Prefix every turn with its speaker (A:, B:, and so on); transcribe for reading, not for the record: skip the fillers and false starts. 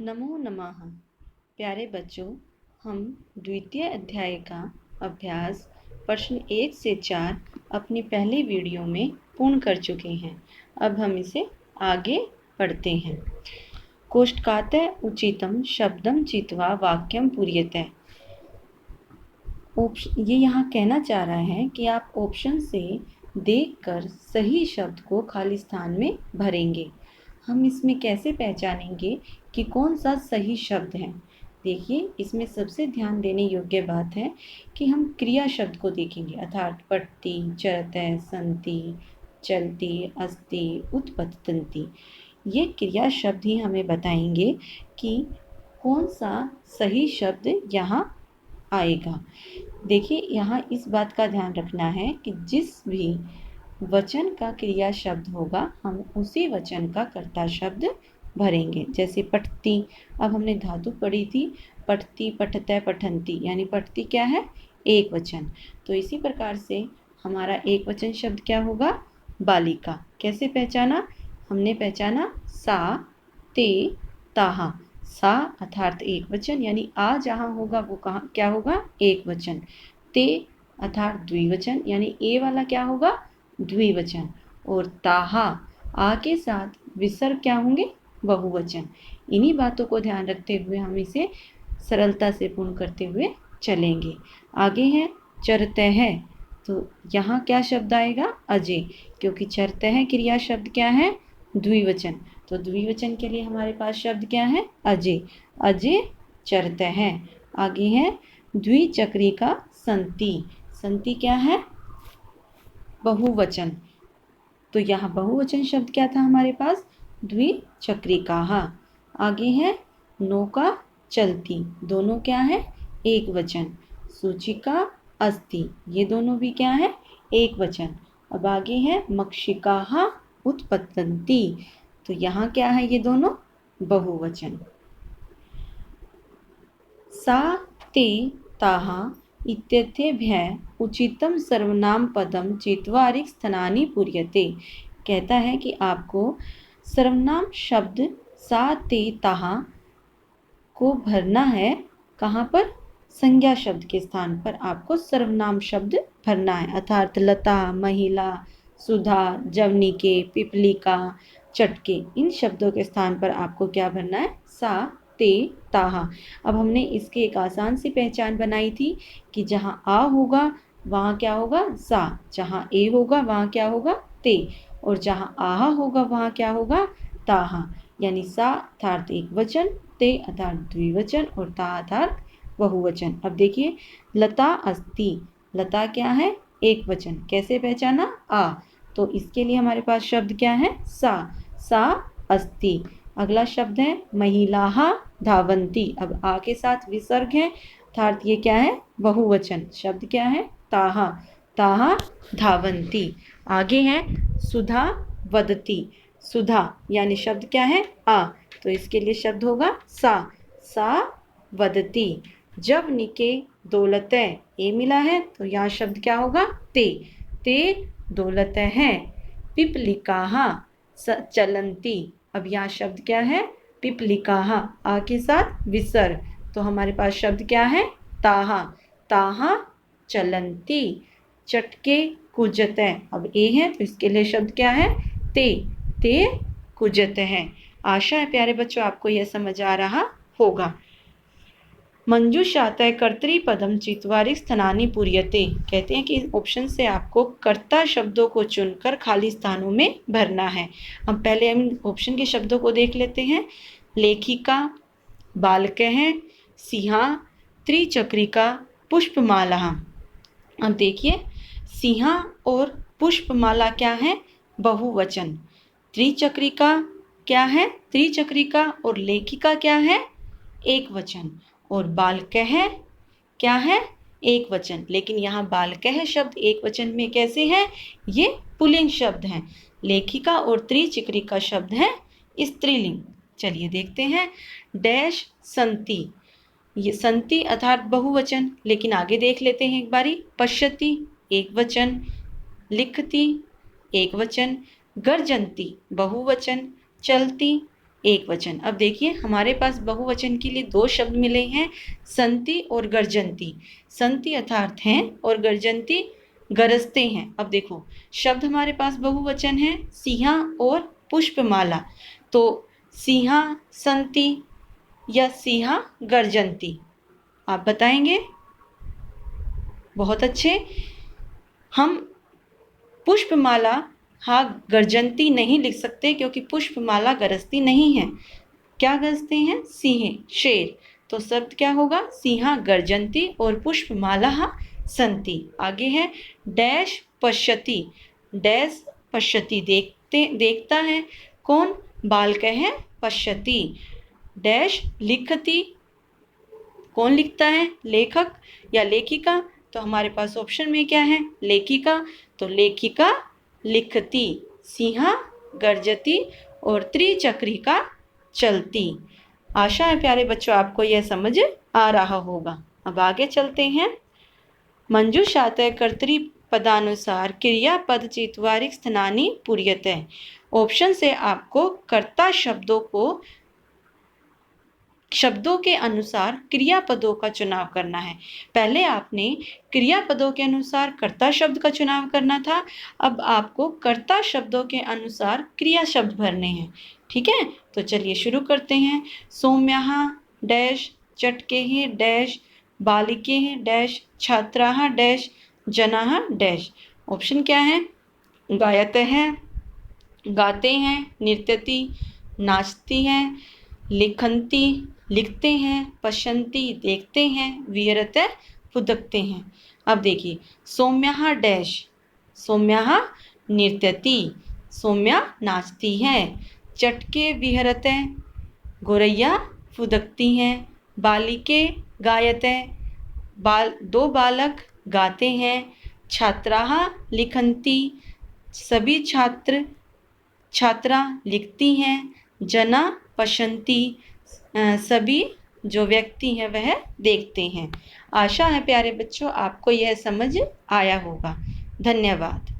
A: नमो नमः। प्यारे बच्चों, हम द्वितीय अध्याय का अभ्यास प्रश्न 1 से 4 अपनी पहली वीडियो में पूर्ण कर चुके हैं। अब हम इसे आगे पढ़ते हैं। कोष्ठकातः उचितम शब्दम चित्वा वाक्यम पूर्यते। ये यहाँ कहना चाह रहा है कि आप ऑप्शन से देखकर सही शब्द को खाली स्थान में भरेंगे। हम इसमें कैसे पहचानेंगे कि कौन सा सही शब्द है? देखिए, इसमें सबसे ध्यान देने योग्य बात है कि हम क्रिया शब्द को देखेंगे, अर्थात पठति, चरतः, सन्ति, चलती, अस्ति, उत्पतन्ति। ये क्रिया शब्द ही हमें बताएंगे कि कौन सा सही शब्द यहाँ आएगा। देखिए, यहाँ इस बात का ध्यान रखना है कि जिस भी वचन का क्रिया शब्द होगा हम उसी वचन का कर्ता शब्द भरेंगे। जैसे पठती, अब हमने धातु पढ़ी थी पठती, पठतः, पठन्ति, यानी पठती क्या है? एक वचन। तो इसी प्रकार से हमारा एक वचन शब्द क्या होगा? बालिका। कैसे पहचाना? हमने पहचाना सा, ते, ताहा। सा अर्थात एक वचन, यानी आ जहाँ होगा वो कहाँ क्या होगा? एक वचन। ते अर्थात द्विवचन, यानी ए वाला क्या होगा? द्विवचन। और ताहा, आ के साथ विसर्ग क्या होंगे? बहुवचन। इन्हीं बातों को ध्यान रखते हुए हम इसे सरलता से पूर्ण करते हुए चलेंगे। आगे है चरतः है, तो यहाँ क्या शब्द आएगा? अजय, क्योंकि चरतः क्रिया शब्द क्या है? द्विवचन। तो द्विवचन के लिए हमारे पास शब्द क्या है? अजय। अजय चरतः है। आगे है द्विचक्रिका सन्ति। सन्ति क्या है? बहुवचन। तो यहाँ बहुवचन शब्द क्या था हमारे पास? द्विचक्रिकाः। आगे है नौका चलती, दोनों क्या है? एक वचन। सूचिका अस्ति, ये दोनों भी क्या है? एक वचन। अब आगे है मक्षिकाः उत्पतन्ति, तो यहाँ क्या है? ये दोनों बहुवचन। सा, ते, ताहा इत्यर्थेभ्यः उचितम सर्वनाम पदम चित्वा रिक्त स्थानानि पूर्यते। कहता है कि आपको सर्वनाम शब्द सा, ते, ताहा को भरना है। कहाँ पर? संज्ञा शब्द के स्थान पर आपको सर्वनाम शब्द भरना है, अर्थात लता, महिला, सुधा, जवनिके, पिपलिका, चटके, इन शब्दों के स्थान पर आपको क्या भरना है? सा, ते, ताहा। अब हमने इसके एक आसान सी पहचान बनाई थी कि जहाँ आ होगा वहाँ क्या होगा? सा, जहाँ ए होगा वहाँ क्या होगा? ते, और जहाँ आहा होगा वहाँ क्या होगा? ताहा। यानी सा अर्थात एक वचन, ते अर्थात द्विवचन और ता अर्थात बहुवचन। अब देखिए, लता अस्ति, लता क्या है? एक वचन। कैसे पहचाना? आ, तो इसके लिए हमारे पास शब्द क्या है? सा, सा अस्ति। अगला शब्द है महिलाः धावन्ति। अब आ के साथ विसर्ग है, अर्थात ये क्या है? बहुवचन। शब्द क्या है? ताहा, ताहा धावन्ति। आगे है सुधा वदति। सुधा यानी शब्द क्या है? आ, तो इसके लिए शब्द होगा सा, सा वदति। जब निके दौलतः, ए मिला है तो यहाँ शब्द क्या होगा? ते, ते दौलतः है। पिपलिकाः चलन्ति, अब यहाँ शब्द क्या है? पिपलिकाः, आ के साथ विसर्ग, तो हमारे पास शब्द क्या है? ताहा, ताहा चलन्ति। चटके कुजतः, अब ए है तो इसके लिए शब्द क्या है? ते, ते कुजतः। आशा है प्यारे बच्चों आपको यह समझ आ रहा होगा। मंजूषातः कर्तृपदम चित्वा रिक्त स्थानानि पूर्यते। कहते हैं कि ऑप्शन से आपको कर्ता शब्दों को चुनकर खाली स्थानों में भरना है। हम पहले हम ऑप्शन के शब्दों को देख लेते हैं। लेखिका, बालकः, सिंहा, त्रिचक्रिका, पुष्पमाला। अब देखिए, सिंहा और पुष्पमाला क्या है? बहुवचन। त्रिचक्रिका क्या है? त्रिचक्रिका और लेखिका क्या है? एक वचन। और बालकः क्या है? एक वचन। लेकिन यहाँ बालकः शब्द एक वचन में कैसे है? ये पुल्लिंग शब्द है। लेखिका और त्रिचक्रिका शब्द है स्त्रीलिंग। चलिए देखते हैं। डैश सन्ति, ये सन्ति अर्थात बहुवचन, लेकिन आगे देख लेते हैं एक बारी। पश्यति एक वचन, लिखति एक वचन, गर्जन्ति बहुवचन, चलती एक वचन। अब देखिए हमारे पास बहुवचन के लिए दो शब्द मिले हैं, संति और गर्जंती। संति अर्थात हैं और गर्जंती गरजते हैं। अब देखो शब्द हमारे पास बहुवचन है, सिंहा और पुष्पमाला। तो सिंहा संति या सिंहा गर्जंती, आप बताएंगे। बहुत अच्छे। हम पुष्पमाला हाँ गर्जंती नहीं लिख सकते क्योंकि पुष्पमाला गरजती नहीं है। क्या गरजते हैं? सिंह, शेर। तो शब्द क्या होगा? सिंहा गर्जंती और पुष्पमाला संति। आगे है डैश पश्यति। डैश पश्यति देखता है। कौन? बालकः पश्यति। डैश लिखति। कौन लिखता है? लेखक या लेखिका। तो हमारे पास ऑप्शन में क्या है? लेखिका। तो लेखिका लिखती, सिंहा गर्जती और त्रिचक्रिका चलती। आशा है प्यारे बच्चों आपको यह समझ आ रहा होगा। अब आगे चलते हैं। मंजूषातः कर्तृपदानुसार क्रियापद चेत्वारिक स्थानानि पूर्यते। ऑप्शन से आपको कर्ता शब्दों के अनुसार क्रियापदों का चुनाव करना है। पहले आपने क्रियापदों के अनुसार कर्ता शब्द का चुनाव करना था, अब आपको कर्ता शब्दों के अनुसार क्रिया शब्द भरने हैं। ठीक है, तो चलिए शुरू करते हैं। सौम्याः डैश चटकेः डैश बालिकेः डैश छात्राः डैश जनाः डैश। ऑप्शन क्या है? गायतः, गाते हैं, नृत्यति, नाचती हैं, लिखन्ति, लिखते हैं, पश्यन्ति, देखते हैं, विहरते, फुदकते हैं। अब देखिए सौम्याः डैश, सौम्याः नृत्यति, सौम्या नाचती है। चटके विहरते, गोरैया फुदकती हैं। बालिके गायते, दो बालक गाते हैं। छात्राः लिखन्ति, सभी छात्र छात्रा लिखती हैं। जना पश्यन्ति, सभी जो व्यक्ति हैं वह देखते हैं। आशा है प्यारे बच्चों आपको यह समझ आया होगा। धन्यवाद।